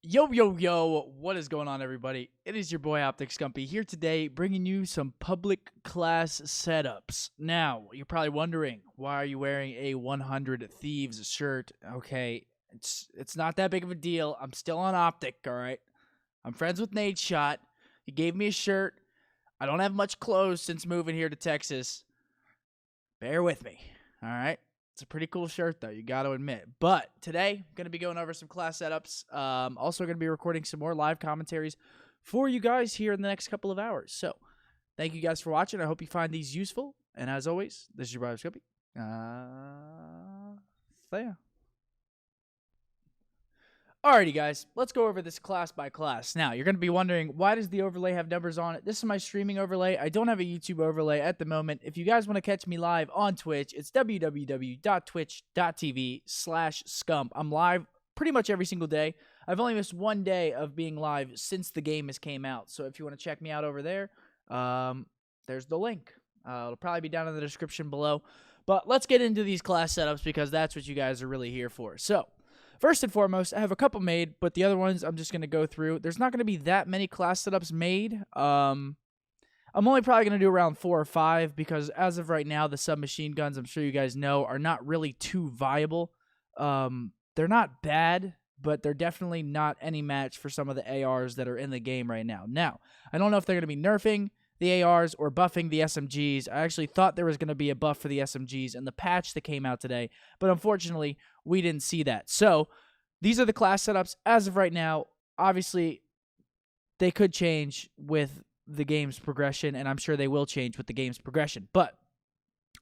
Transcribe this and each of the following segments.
Yo, yo, yo, what is going on, everybody? It is your boy Optic Scumpy here today, bringing you some public class setups. Now, you're probably wondering, why are you wearing a 100 Thieves shirt? Okay, it's not that big of a deal. I'm still on Optic, all right? I'm friends with Nate Shot. He gave me a shirt. I don't have much clothes since moving here to Texas. Bear with me, all right? It's a pretty cool shirt, though, you got to admit. But today, I'm going to be going over some class setups. Also going to be recording some more live commentaries for you guys here in the next couple of hours. So, thank you guys for watching. I hope you find these useful. And as always, this is your brother Scumpy. Yeah. Alrighty, guys, let's go over this class by class. Now, you're going to be wondering, why does the overlay have numbers on it? This is my streaming overlay. I don't have a YouTube overlay at the moment. If you guys want to catch me live on Twitch, it's www.twitch.tv/scump. I'm live pretty much every single day. I've only missed one day of being live since the game has came out. So if you want to check me out over there, there's the link. It'll probably be down in the description below. But let's get into these class setups because that's what you guys are really here for. So, first and foremost, I have a couple made, but the other ones I'm just going to go through. There's not going to be that many class setups made. I'm only probably going to do around 4 or 5 because as of right now, the submachine guns, I'm sure you guys know, are not really too viable. They're not bad, but they're definitely not any match for some of the ARs that are in the game right now. Now, I don't know if they're going to be nerfing the ARs or buffing the SMGs. I actually thought there was going to be a buff for the SMGs in the patch that came out today, but unfortunately, we didn't see that. So, these are the class setups as of right now. Obviously, they could change with the game's progression, and I'm sure they will change with the game's progression. But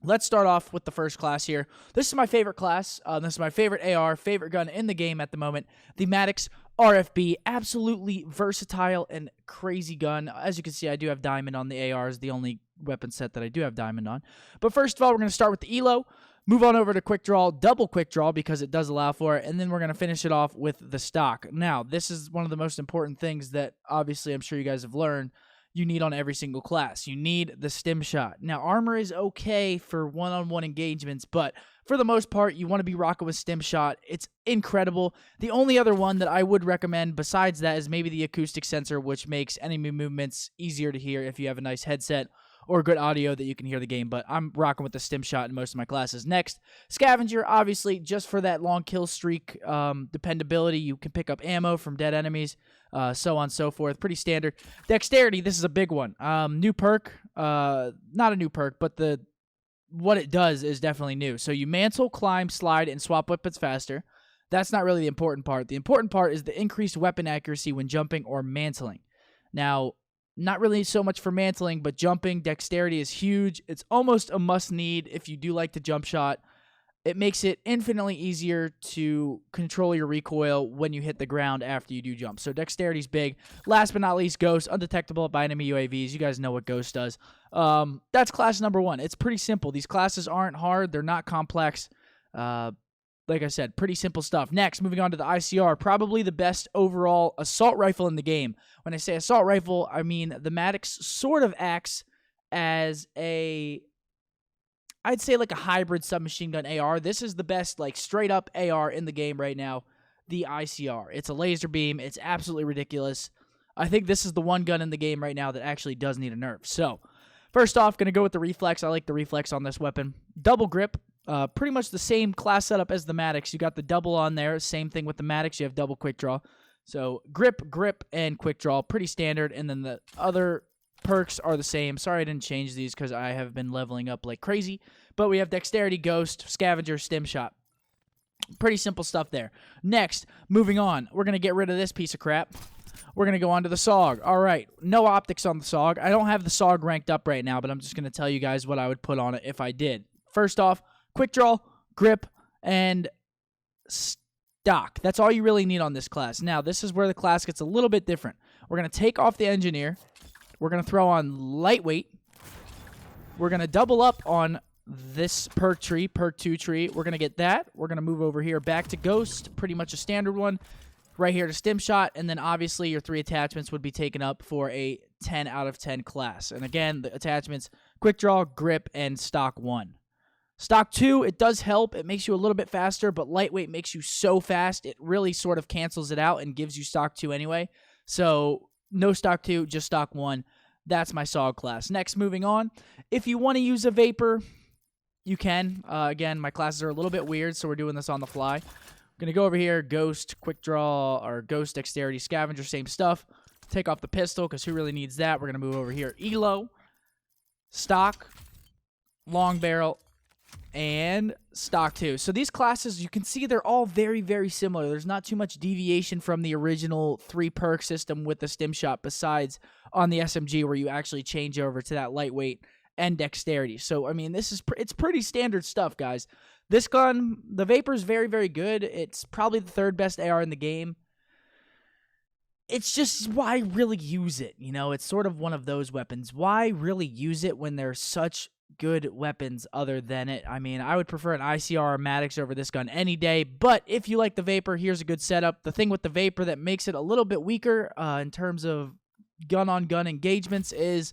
let's start off with the first class here. This is my favorite class. This is my favorite AR, favorite gun in the game at the moment. The Maddox RFB, absolutely versatile and crazy gun. As you can see, I do have diamond on the ARs, the only weapon set that I do have diamond on. But first of all, we're going to start with the ELO, move on over to quick draw, double quick draw because it does allow for it, and then we're going to finish it off with the stock. Now, this is one of the most important things that obviously I'm sure you guys have learned you need on every single class. You need the stim shot. Now, armor is okay for one-on-one engagements, but for the most part, you want to be rocking with stim shot. It's incredible. The only other one that I would recommend besides that is maybe the acoustic sensor, which makes enemy movements easier to hear if you have a nice headset or good audio that you can hear the game, but I'm rocking with the stim shot in most of my classes. Next, scavenger, obviously, just for that long kill streak dependability. You can pick up ammo from dead enemies, so on and so forth. Pretty standard. Dexterity, this is a big one. New perk, not a new perk, but what it does is definitely new. So you mantle, climb, slide, and swap weapons faster. That's not really the important part. The important part is the increased weapon accuracy when jumping or mantling. Now, not really so much for mantling, but jumping, dexterity is huge. It's almost a must-need if you do like to jump shot. It makes it infinitely easier to control your recoil when you hit the ground after you do jump. So dexterity is big. Last but not least, Ghost, undetectable by enemy UAVs. You guys know what Ghost does. That's class number 1. It's pretty simple. These classes aren't hard. They're not complex. Like I said, pretty simple stuff. Next, moving on to the ICR, probably the best overall assault rifle in the game. When I say assault rifle, I mean the Maddox sort of acts as I'd say like a hybrid submachine gun AR. This is the best like straight up AR in the game right now, the ICR. It's a laser beam. It's absolutely ridiculous. I think this is the one gun in the game right now that actually does need a nerf. So, first off, going to go with the Reflex. I like the Reflex on this weapon. Double grip. Pretty much the same class setup as the Maddox. You got the double on there. Same thing with the Maddox. You have double quick draw. So grip, and quick draw. Pretty standard. And then the other perks are the same. Sorry I didn't change these because I have been leveling up like crazy. But we have Dexterity, Ghost, Scavenger, Stim Shot. Pretty simple stuff there. Next, moving on. We're going to get rid of this piece of crap. We're going to go on to the SOG. All right, no optics on the SOG. I don't have the SOG ranked up right now, but I'm just going to tell you guys what I would put on it if I did. First off, quick draw, grip, and stock. That's all you really need on this class. Now, this is where the class gets a little bit different. We're going to take off the engineer. We're going to throw on lightweight. We're going to double up on this perk 2 tree. We're going to get that. We're going to move over here back to Ghost, pretty much a standard one. Right here to stim shot, and then obviously your 3 attachments would be taken up for a 10 out of 10 class. And again, the attachments, quick draw, grip, and stock 1. Stock 2, it does help. It makes you a little bit faster, but lightweight makes you so fast, it really sort of cancels it out and gives you stock 2 anyway. So no stock 2, just stock 1. That's my SOG class. Next, moving on. If you want to use a Vapor, you can. Again, my classes are a little bit weird, so we're doing this on the fly. I'm going to go over here, Ghost, Quick Draw, or Ghost, Dexterity, Scavenger, same stuff. Take off the pistol, because who really needs that? We're going to move over here. Elo, Stock, Long Barrel, and Stock 2. So these classes, you can see they're all very, very similar. There's not too much deviation from the original 3-perk system with the Stim Shot, besides on the SMG where you actually change over to that lightweight and dexterity. So, I mean, it's pretty standard stuff, guys. This gun, the Vapor, is very, very good. It's probably the 3rd best AR in the game. It's just why really use it, you know? It's sort of one of those weapons. Why really use it when there's such good weapons other than it? I mean, I would prefer an ICR or Maddox over this gun any day, but if you like the Vapor, here's a good setup. The thing with the Vapor that makes it a little bit weaker in terms of gun-on-gun engagements is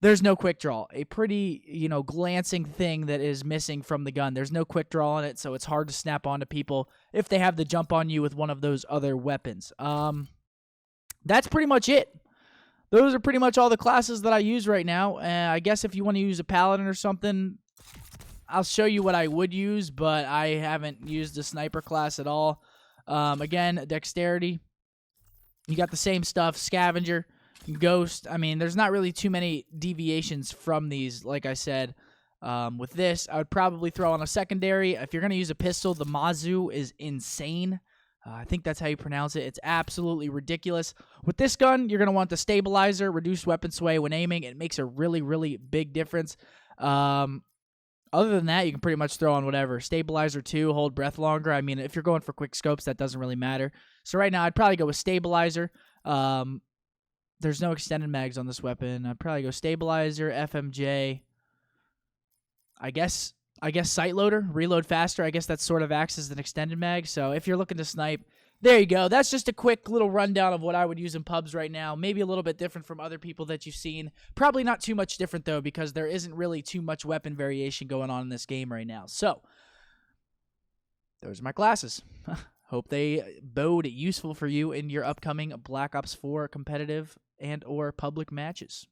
there's no quick draw. A pretty, glancing thing that is missing from the gun. There's no quick draw on it, so it's hard to snap onto people if they have the jump on you with one of those other weapons. That's pretty much it. Those are pretty much all the classes that I use right now. I guess if you want to use a Paladin or something, I'll show you what I would use, but I haven't used the Sniper class at all. Again, Dexterity. You got the same stuff. Scavenger, Ghost. I mean, there's not really too many deviations from these, like I said. With this, I would probably throw on a secondary. If you're going to use a pistol, the Mazu is insane. I think that's how you pronounce it. It's absolutely ridiculous. With this gun, you're going to want the stabilizer, reduced weapon sway when aiming. It makes a really, really big difference. Other than that, you can pretty much throw on whatever. Stabilizer 2, hold breath longer. I mean, if you're going for quick scopes, that doesn't really matter. So right now, I'd probably go with stabilizer. There's no extended mags on this weapon. I'd probably go stabilizer, FMJ. I guess sight loader, reload faster. I guess that sort of acts as an extended mag. So if you're looking to snipe, there you go. That's just a quick little rundown of what I would use in pubs right now. Maybe a little bit different from other people that you've seen. Probably not too much different, though, because there isn't really too much weapon variation going on in this game right now. So those are my classes. Hope they bode useful for you in your upcoming Black Ops 4 competitive and or public matches.